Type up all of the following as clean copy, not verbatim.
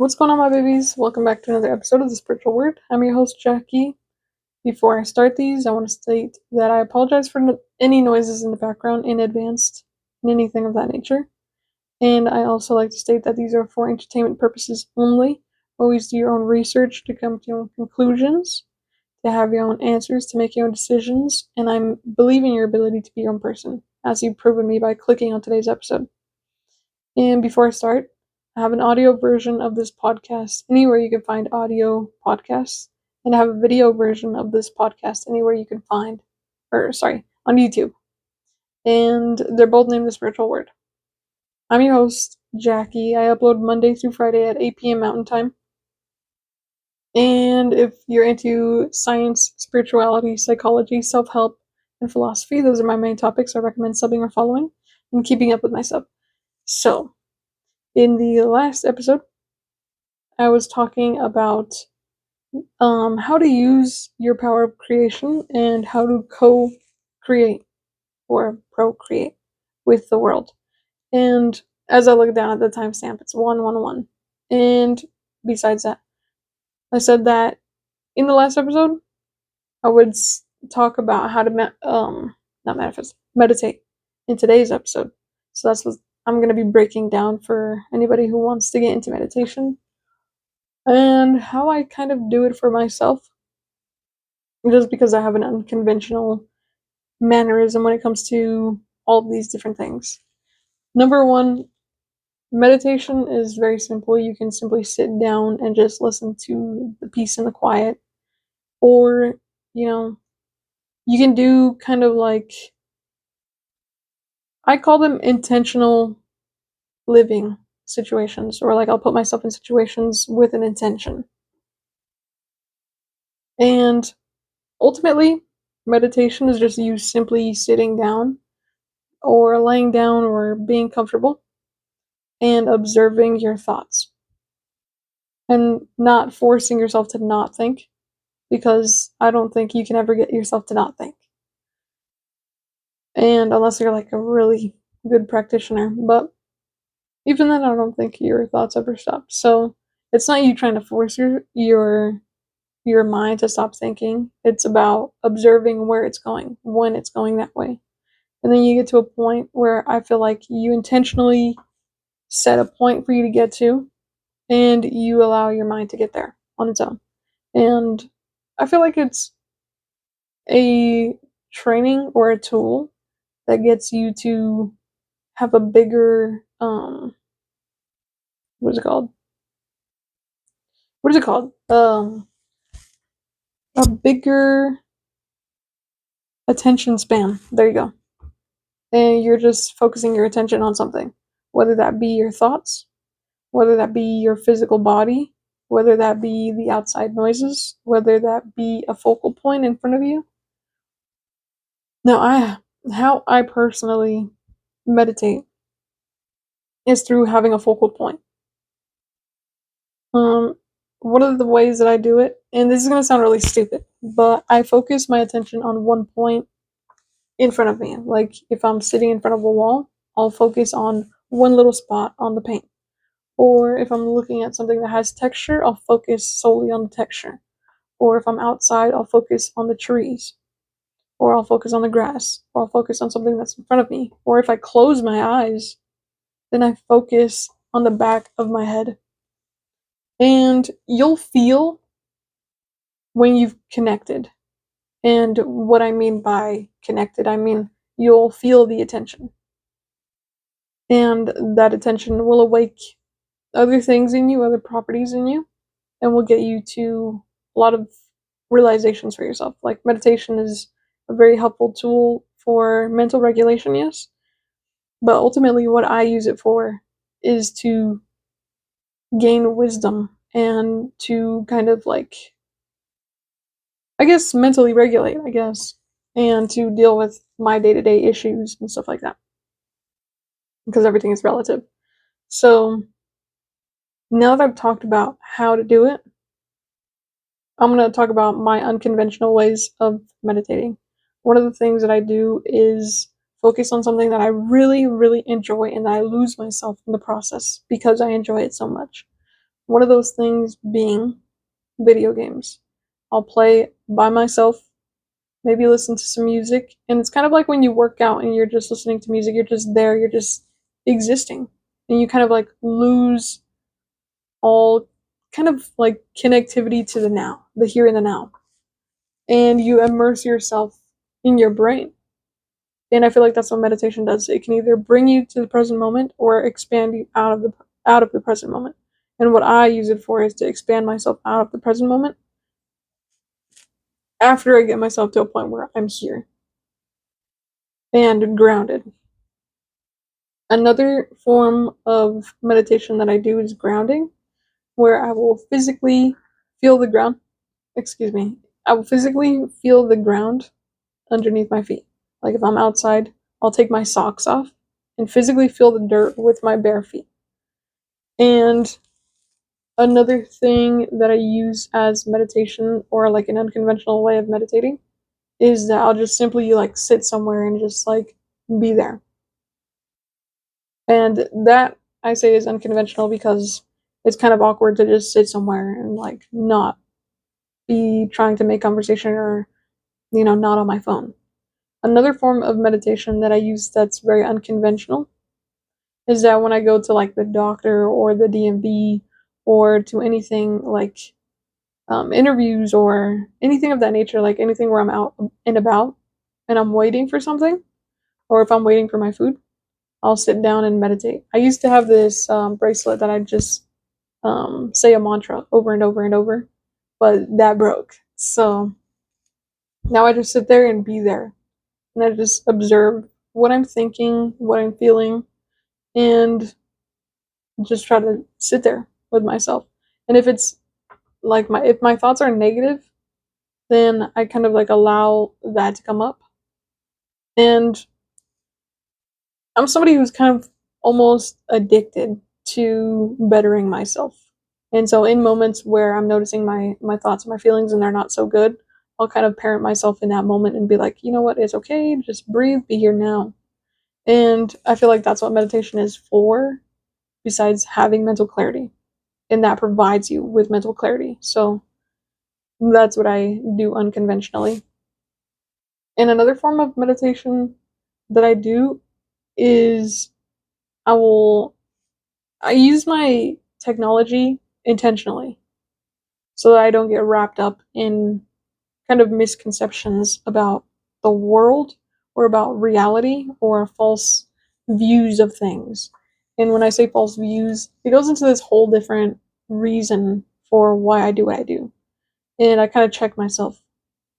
What's going on, my babies? Welcome back to another episode of The Spiritual Word. I'm your host, Jackie. Before I start these, I want to state that I apologize for any noises in the background in advance and anything of that nature. And I also like to state that these are for entertainment purposes only. Always do your own research to come to your own conclusions, to have your own answers, to make your own decisions, and I believe in your ability to be your own person, as you've proven me by clicking on today's episode. And before I start, I have an audio version of this podcast anywhere you can find audio podcasts, and I have a video version of this podcast anywhere you can find, on YouTube. And they're both named The Spiritual Word. I'm your host, Jackie. I upload Monday through Friday at 8 p.m. Mountain Time. And if you're into science, spirituality, psychology, self-help, and philosophy, those are my main topics I recommend subbing or following and keeping up with my sub. So, in the last episode, I was talking about how to use your power of creation and how to co-create or procreate with the world. And as I look down at the timestamp, it's 111. And besides that, I said that in the last episode, I would talk about how to meditate in today's episode. So that's what I'm going to be breaking down for anybody who wants to get into meditation and how I kind of do it for myself, just because I have an unconventional mannerism when it comes to all of these different things. Number one, meditation is very simple. You can simply sit down and just listen to the peace and the quiet, or you can do kind of like, I call them intentional living situations, or like I'll put myself in situations with an intention. And ultimately, meditation is just you simply sitting down or laying down or being comfortable and observing your thoughts and not forcing yourself to not think, because I don't think you can ever get yourself to not think. And unless you're like a really good practitioner, but even then I don't think your thoughts ever stop. So it's not you trying to force your mind to stop thinking. It's about observing where it's going, when it's going that way. And then you get to a point where I feel like you intentionally set a point for you to get to, and you allow your mind to get there on its own. And I feel like it's a training or a tool that gets you to have a bigger, what is it called? A bigger attention span. There you go. And you're just focusing your attention on something, whether that be your thoughts, whether that be your physical body, whether that be the outside noises, whether that be a focal point in front of you. Now, how I personally meditate is through having a focal point. One of the ways that I do it, and this is going to sound really stupid, but I focus my attention on one point in front of me. Like, if I'm sitting in front of a wall, I'll focus on one little spot on the paint. Or if I'm looking at something that has texture, I'll focus solely on the texture. Or if I'm outside, I'll focus on the trees. Or I'll focus on the grass. Or I'll focus on something that's in front of me. Or if I close my eyes, then I focus on the back of my head. And you'll feel when you've connected. And what I mean by connected, I mean you'll feel the attention. And that attention will awake other things in you, other properties in you, and will get you to a lot of realizations for yourself. Like, meditation is a very helpful tool for mental regulation, yes, but ultimately what I use it for is to gain wisdom and to kind of like, I guess, mentally regulate, and to deal with my day-to-day issues and stuff like that, because everything is relative. So now that I've talked about how to do it, I'm going to talk about my unconventional ways of meditating. One of the things that I do is focus on something that I really, really enjoy, and I lose myself in the process because I enjoy it so much. One of those things being video games. I'll play by myself, maybe listen to some music, and it's kind of like when you work out and you're just listening to music, you're just there, you're just existing, and you kind of like lose all kind of like connectivity to the now, the here and the now, and you immerse yourself in your brain. And I feel like that's what meditation does. It can either bring you to the present moment or expand you out of the present moment. And what I use it for is to expand myself out of the present moment after I get myself to a point where I'm here and grounded. Another form of meditation that I do is grounding, where I will physically feel the ground. Excuse me. I will physically feel the ground underneath my feet. Like if I'm outside, I'll take my socks off and physically feel the dirt with my bare feet. And another thing that I use as meditation, or like an unconventional way of meditating, is that I'll just simply like sit somewhere and just like be there. And that I say is unconventional because it's kind of awkward to just sit somewhere and like not be trying to make conversation or, not on my phone. Another form of meditation that I use that's very unconventional is that when I go to like the doctor or the DMV or to anything like interviews or anything of that nature, like anything where I'm out and about and I'm waiting for something, or if I'm waiting for my food, I'll sit down and meditate. I used to have this bracelet that I just say a mantra over and over and over, but that broke. So now I just sit there and be there. And I just observe what I'm thinking, what I'm feeling, and just try to sit there with myself. And if it's like if my thoughts are negative, then I kind of like allow that to come up. And I'm somebody who's kind of almost addicted to bettering myself. And so in moments where I'm noticing my thoughts and my feelings and they're not so good, I'll kind of parent myself in that moment and be like, you know what, it's okay, just breathe, be here now. And I feel like that's what meditation is for, besides having mental clarity. And that provides you with mental clarity. So that's what I do unconventionally. And another form of meditation that I do is I use my technology intentionally so that I don't get wrapped up in kind of misconceptions about the world or about reality or false views of things. And when I say false views, it goes into this whole different reason for why I do what I do. And I kind of check myself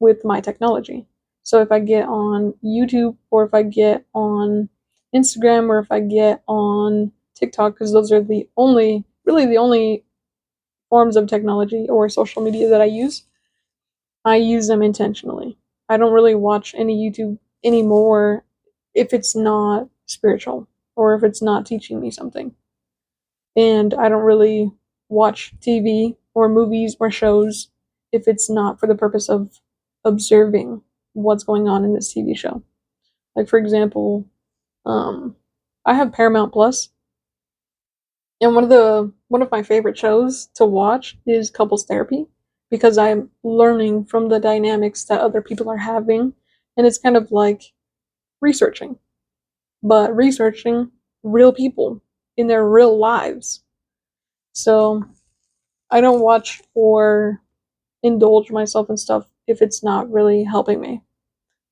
with my technology. So if I get on YouTube or if I get on Instagram or if I get on TikTok, because those are really the only forms of technology or social media that I use them intentionally. I don't really watch any YouTube anymore if it's not spiritual or if it's not teaching me something. And I don't really watch TV or movies or shows if it's not for the purpose of observing what's going on in this TV show. Like for example, I have Paramount Plus, and one of my favorite shows to watch is Couples Therapy because I'm learning from the dynamics that other people are having, and it's kind of like researching, but researching real people in their real lives. So I don't watch or indulge myself in stuff if it's not really helping me.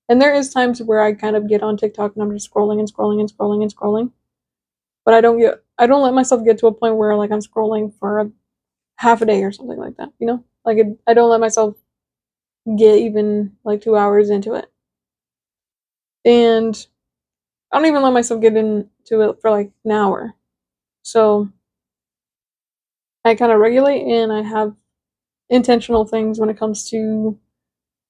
And there is times where I kind of get on TikTok and I'm just scrolling and scrolling and scrolling and scrolling. But I don't let myself get to a point where like I'm scrolling for half a day or something like that, Like I don't let myself get even like 2 hours into it. And I don't even let myself get into it for like an hour. So I kind of regulate and I have intentional things when it comes to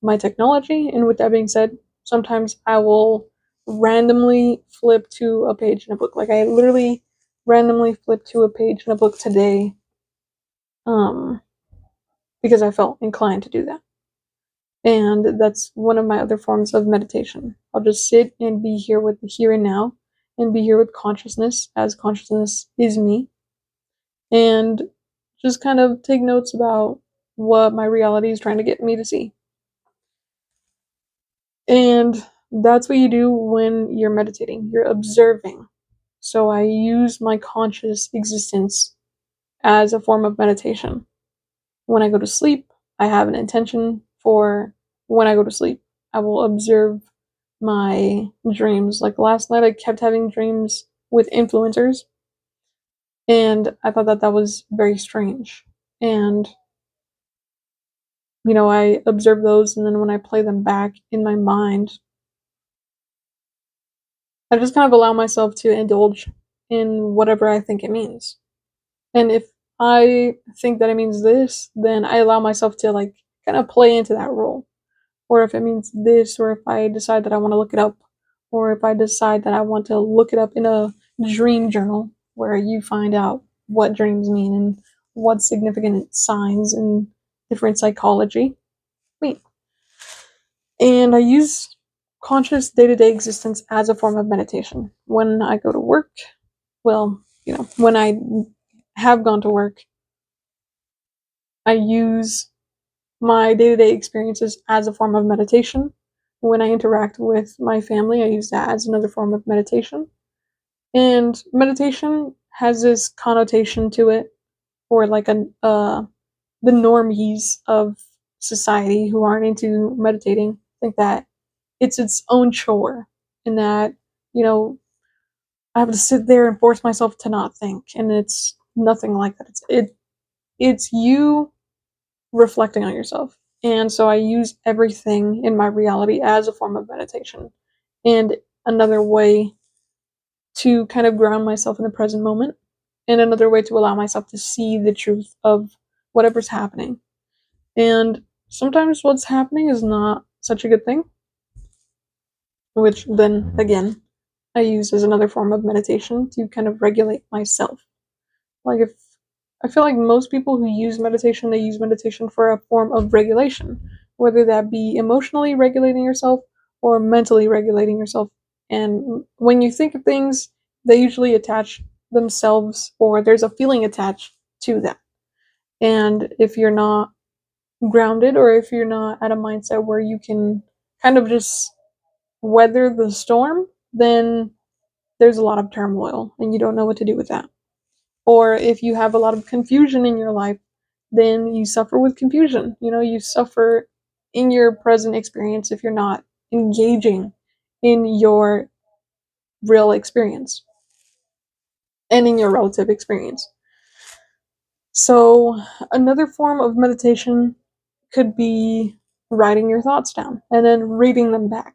my technology. And with that being said, sometimes I will randomly flip to a page in a book. Like I literally randomly flipped to a page in a book today, because I felt inclined to do that. And that's one of my other forms of meditation. I'll just sit and be here with the here and now and be here with consciousness as consciousness is me, and just kind of take notes about what my reality is trying to get me to see. And that's what you do when you're meditating. You're observing. So I use my conscious existence as a form of meditation. When I go to sleep, I have an intention for when I go to sleep. I will observe my dreams. Like last night, I kept having dreams with influencers, and I thought that that was very strange. And, I observe those, and then when I play them back in my mind, I just kind of allow myself to indulge in whatever I think it means. And if I think that it means this, then I allow myself to like kind of play into that role. Or if it means this, or if I decide that I want to look it up, or if I decide that I want to look it up in a dream journal where you find out what dreams mean and what significant signs and different psychology mean. And I use conscious day-to-day existence as a form of meditation. When I go to work, well, when I have gone to work, I use my day-to-day experiences as a form of meditation. When I interact with my family, I use that as another form of meditation. And meditation has this connotation to it, or like the normies of society who aren't into meditating think that it's its own chore, and that you know I have to sit there and force myself to not think, and it's nothing like that. It's you reflecting on yourself. And so I use everything in my reality as a form of meditation and another way to kind of ground myself in the present moment, and another way to allow myself to see the truth of whatever's happening. And sometimes what's happening is not such a good thing, which then again I use as another form of meditation to kind of regulate myself. Like, if I feel like most people who use meditation, they use meditation for a form of regulation, whether that be emotionally regulating yourself or mentally regulating yourself. And when you think of things, they usually attach themselves, or there's a feeling attached to that. And if you're not grounded, or if you're not at a mindset where you can kind of just weather the storm, then there's a lot of turmoil and you don't know what to do with that. Or if you have a lot of confusion in your life, then you suffer with confusion. You suffer in your present experience if you're not engaging in your real experience and in your relative experience. So, another form of meditation could be writing your thoughts down and then reading them back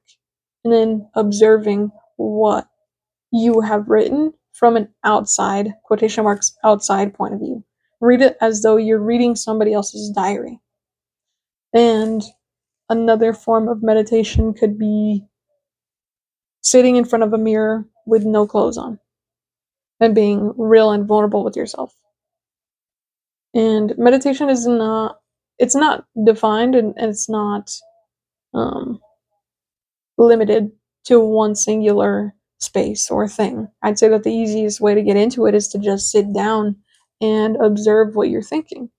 and then observing what you have written from an outside, quotation marks, outside point of view. Read it as though you're reading somebody else's diary. And another form of meditation could be sitting in front of a mirror with no clothes on and being real and vulnerable with yourself. And meditation is it's not defined, and it's not limited to one singular space or thing. I'd say that the easiest way to get into it is to just sit down and observe what you're thinking.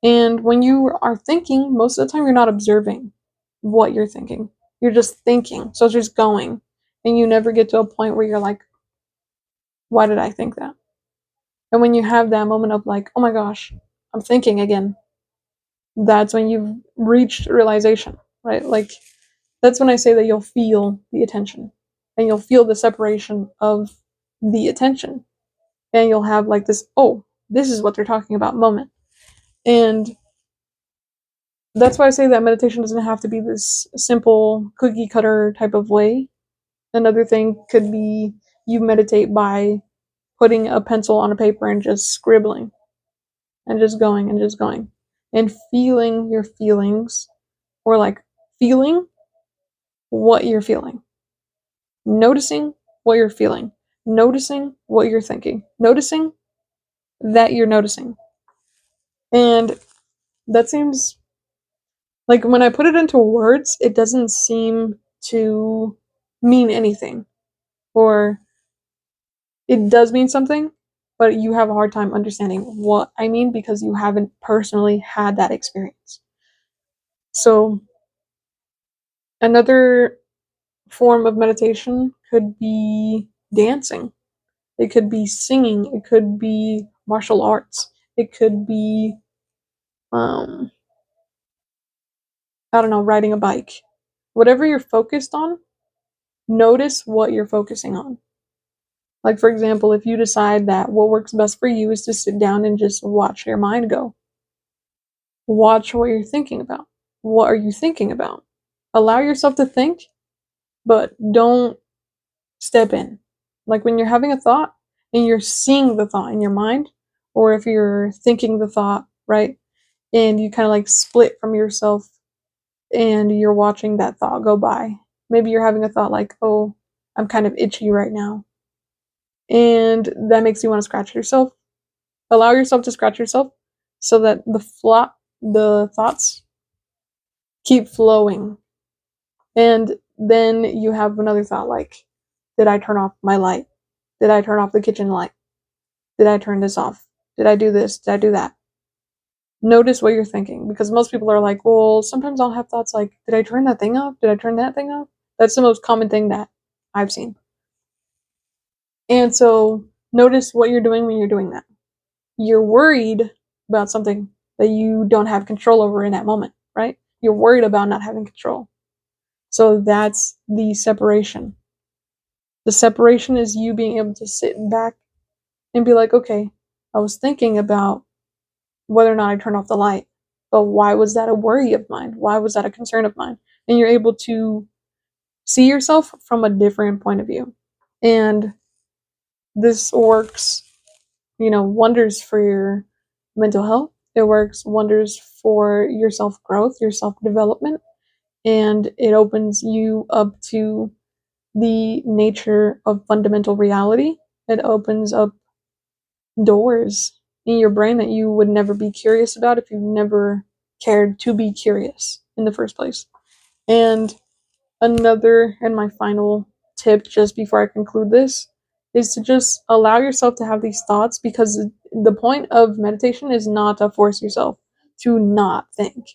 And when you are thinking, most of the time you're not observing what you're thinking. You're just thinking. So it's just going. And you never get to a point where you're like, why did I think that? And when you have that moment of like, oh my gosh, I'm thinking again, that's when you've reached realization, right? Like, that's when I say that you'll feel the attention, and you'll feel the separation of the attention, and you'll have like this, oh, this is what they're talking about moment. And that's why I say that meditation doesn't have to be this simple cookie cutter type of way. Another thing could be you meditate by putting a pencil on a paper and just scribbling and just going and just going and feeling your feelings, or like feeling what you're feeling. Noticing what you're feeling. Noticing what you're thinking. Noticing that you're noticing. And that seems like, when I put it into words, it doesn't seem to mean anything. Or it does mean something, but you have a hard time understanding what I mean because you haven't personally had that experience. So, another form of meditation could be dancing. It could be singing. It could be martial arts. It could be, um, I don't know, riding a bike. Whatever you're focused on, notice what you're focusing on. Like, for example, if you decide that what works best for you is to sit down and just watch your mind go, watch what you're thinking about. What are you thinking about? Allow yourself to think, but don't step in. Like when you're having a thought and you're seeing the thought in your mind, or if you're thinking the thought, right? And you kind of like split from yourself and you're watching that thought go by. Maybe you're having a thought like, oh, I'm kind of itchy right now. And that makes you want to scratch yourself. Allow yourself to scratch yourself so that the thoughts keep flowing. And then you have another thought like, did I turn off my light? Did I turn off the kitchen light? Did I turn this off? Did I do this? Did I do that? Notice what you're thinking, because most people are like, well, sometimes I'll have thoughts like, did I turn that thing off? Did I turn that thing off? That's the most common thing that I've seen. And so notice what you're doing when you're doing that. You're worried about something that you don't have control over in that moment, right? You're worried about not having control. So that's the separation. The separation is you being able to sit back and be like, okay, I was thinking about whether or not I turn off the light, but why was that a worry of mine? Why was that a concern of mine? And you're able to see yourself from a different point of view. And this works, wonders for your mental health. It works wonders for your self growth, your self development, and it opens you up to the nature of fundamental reality. It opens up doors in your brain that you would never be curious about if you've never cared to be curious in the first place. And another and my final tip just before I conclude this is to just allow yourself to have these thoughts, because the point of meditation is not to force yourself to not think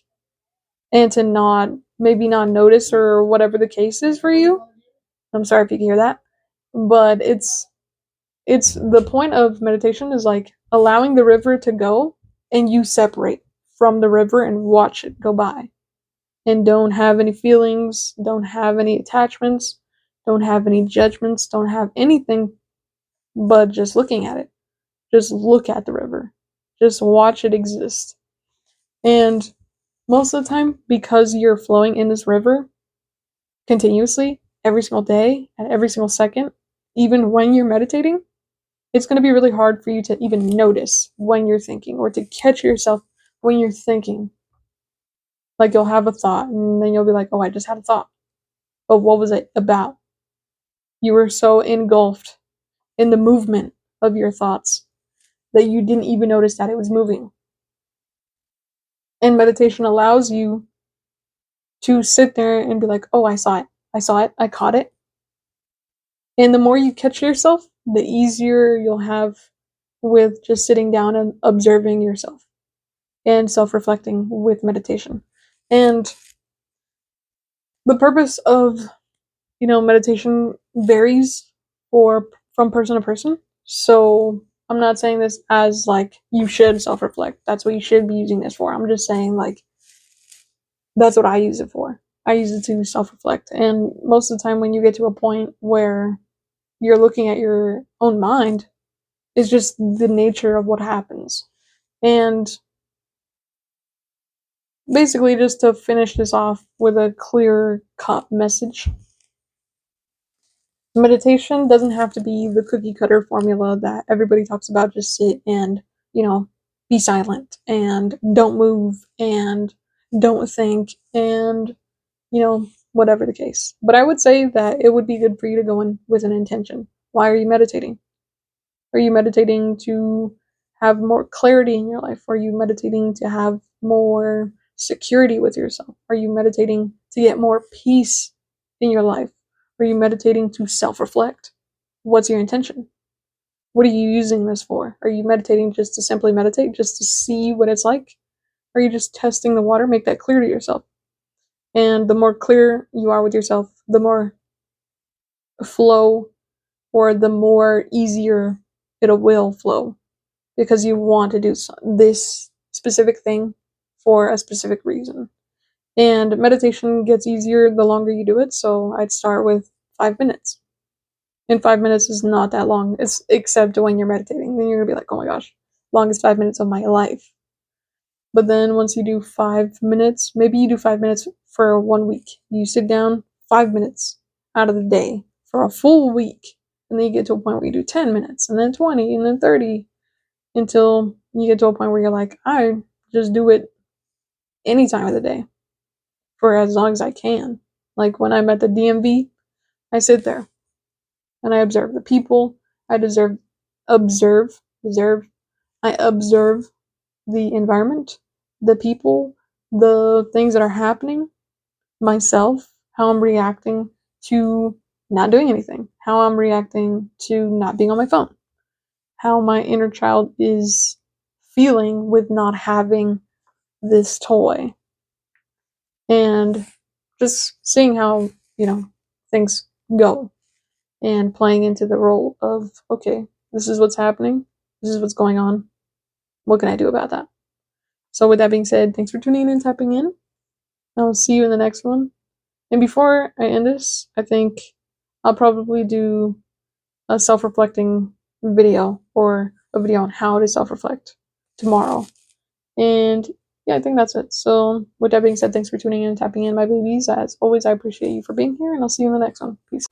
and to maybe not notice or whatever the case is for you. I'm sorry if you can hear that, but it's the point of meditation is like allowing the river to go and you separate from the river and watch it go by. And don't have any feelings, don't have any attachments, don't have any judgments, don't have anything but just looking at it. Just look at the river. Just watch it exist. And most of the time, because you're flowing in this river continuously, every single day, and every single second, even when you're meditating, it's going to be really hard for you to even notice when you're thinking or to catch yourself when you're thinking. Like you'll have a thought and then you'll be like, oh, I just had a thought. But what was it about? You were so engulfed in the movement of your thoughts that you didn't even notice that it was moving. And meditation allows you to sit there and be like, oh, I saw it. I saw it. I caught it. And the more you catch yourself, the easier you'll have with just sitting down and observing yourself and self-reflecting with meditation. And the purpose of, meditation varies from person to person. So I'm not saying this as like you should self-reflect. That's what you should be using this for. I'm just saying like that's what I use it for. I use it to self-reflect. And most of the time when you get to a point where you're looking at your own mind, it's just the nature of what happens. And basically, just to finish this off with a clear-cut message, meditation doesn't have to be the cookie-cutter formula that everybody talks about. Just sit and, be silent and don't move and don't think and, whatever the case. But I would say that it would be good for you to go in with an intention. Why are you meditating? Are you meditating to have more clarity in your life? Are you meditating to have more security with yourself? Are you meditating to get more peace in your life? Are you meditating to self-reflect? What's your intention? What are you using this for? Are you meditating just to simply meditate, just to see what it's like? Or are you just testing the water? Make that clear to yourself. And the more clear you are with yourself, the more flow, or the more easier it will flow, because you want to do this specific thing for a specific reason. And meditation gets easier the longer you do it, so I'd start with 5 minutes. And 5 minutes is not that long, except when you're meditating. Then you're gonna be like, oh my gosh, longest 5 minutes of my life. But then once you do 5 minutes, maybe you do 5 minutes for 1 week. You sit down 5 minutes out of the day for a full week. And then you get to a point where you do 10 minutes, and then 20, and then 30, until you get to a point where you're like, I just do it any time of the day for as long as I can. Like when I'm at the DMV, I sit there and I observe the people. I observe the environment, the people, the things that are happening, myself, how I'm reacting to not doing anything, how I'm reacting to not being on my phone, how my inner child is feeling with not having this toy, and just seeing how, things go, and playing into the role of, okay, this is what's happening, this is what's going on, what can I do about that? So with that being said, thanks for tuning in and tapping in. I'll see you in the next one. And before I end this, I think I'll probably do a self-reflecting video, or a video on how to self-reflect tomorrow. And yeah, I think that's it. So with that being said, thanks for tuning in and tapping in, my babies. As always, I appreciate you for being here, and I'll see you in the next one. Peace.